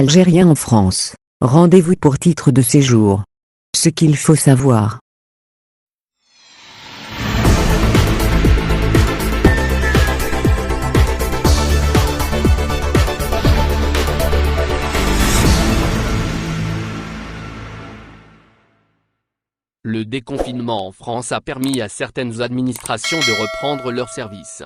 Algérien en France. Rendez-vous pour titre de séjour. Ce qu'il faut savoir. Le déconfinement en France a permis à certaines administrations de reprendre leurs services.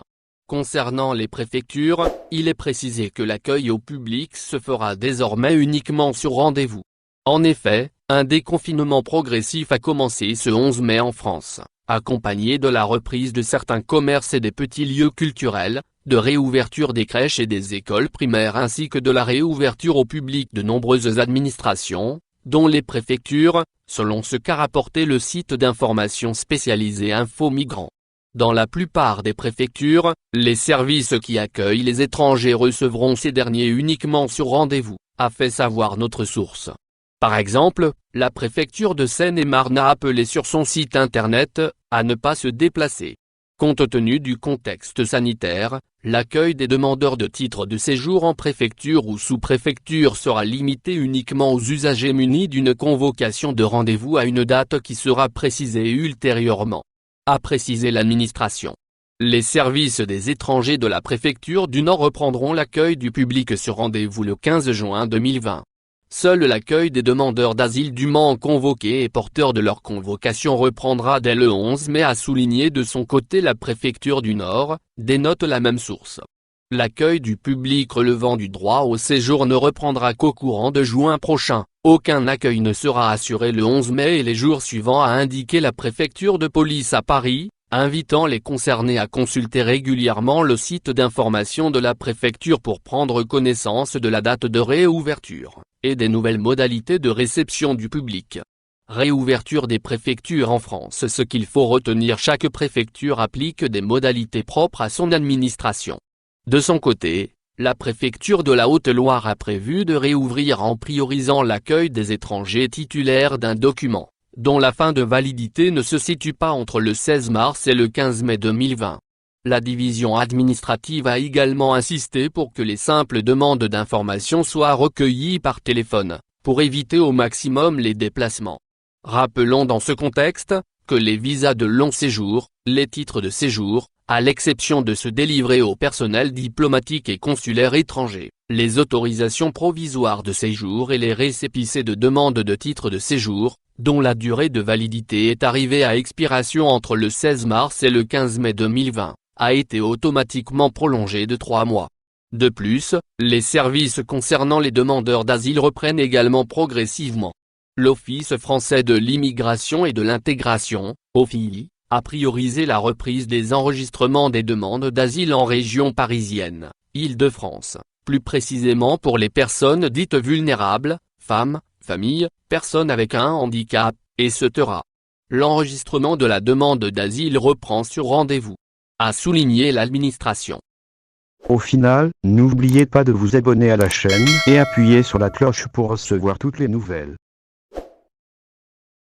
Concernant les préfectures, il est précisé que l'accueil au public se fera désormais uniquement sur rendez-vous. En effet, un déconfinement progressif a commencé ce 11 mai en France, accompagné de la reprise de certains commerces et des petits lieux culturels, de réouverture des crèches et des écoles primaires ainsi que de la réouverture au public de nombreuses administrations, dont les préfectures, selon ce qu'a rapporté le site d'information spécialisé Info Migrants. Dans la plupart des préfectures, les services qui accueillent les étrangers recevront ces derniers uniquement sur rendez-vous, a fait savoir notre source. Par exemple, la préfecture de Seine-et-Marne a appelé sur son site internet à ne pas se déplacer. Compte tenu du contexte sanitaire, l'accueil des demandeurs de titres de séjour en préfecture ou sous-préfecture sera limité uniquement aux usagers munis d'une convocation de rendez-vous à une date qui sera précisée ultérieurement, a précisé l'administration. Les services des étrangers de la préfecture du Nord reprendront l'accueil du public sur rendez-vous le 15 juin 2020. Seul l'accueil des demandeurs d'asile dûment convoqués et porteurs de leur convocation reprendra dès le 11 mai, a souligné de son côté la préfecture du Nord, dénote la même source. L'accueil du public relevant du droit au séjour ne reprendra qu'au courant de juin prochain. Aucun accueil ne sera assuré le 11 mai et les jours suivants, a indiqué la préfecture de police à Paris, invitant les concernés à consulter régulièrement le site d'information de la préfecture pour prendre connaissance de la date de réouverture et des nouvelles modalités de réception du public. Réouverture des préfectures en France. Ce qu'il faut retenir, chaque préfecture applique des modalités propres à son administration. De son côté, la préfecture de la Haute-Loire a prévu de réouvrir en priorisant l'accueil des étrangers titulaires d'un document, dont la fin de validité ne se situe pas entre le 16 mars et le 15 mai 2020. La division administrative a également insisté pour que les simples demandes d'information soient recueillies par téléphone, pour éviter au maximum les déplacements. Rappelons dans ce contexte, que les visas de long séjour, les titres de séjour, à l'exception de ceux délivrés au personnel diplomatique et consulaire étranger, les autorisations provisoires de séjour et les récépissés de demande de titres de séjour, dont la durée de validité est arrivée à expiration entre le 16 mars et le 15 mai 2020, a été automatiquement prolongée de 3 mois. De plus, les services concernant les demandeurs d'asile reprennent également progressivement. L'Office français de l'immigration et de l'intégration, OFII, a priorisé la reprise des enregistrements des demandes d'asile en région parisienne, Île-de-France, plus précisément pour les personnes dites vulnérables, femmes, familles, personnes avec un handicap, etc. L'enregistrement de la demande d'asile reprend sur rendez-vous, a souligné l'administration. Au final, n'oubliez pas de vous abonner à la chaîne et appuyer sur la cloche pour recevoir toutes les nouvelles.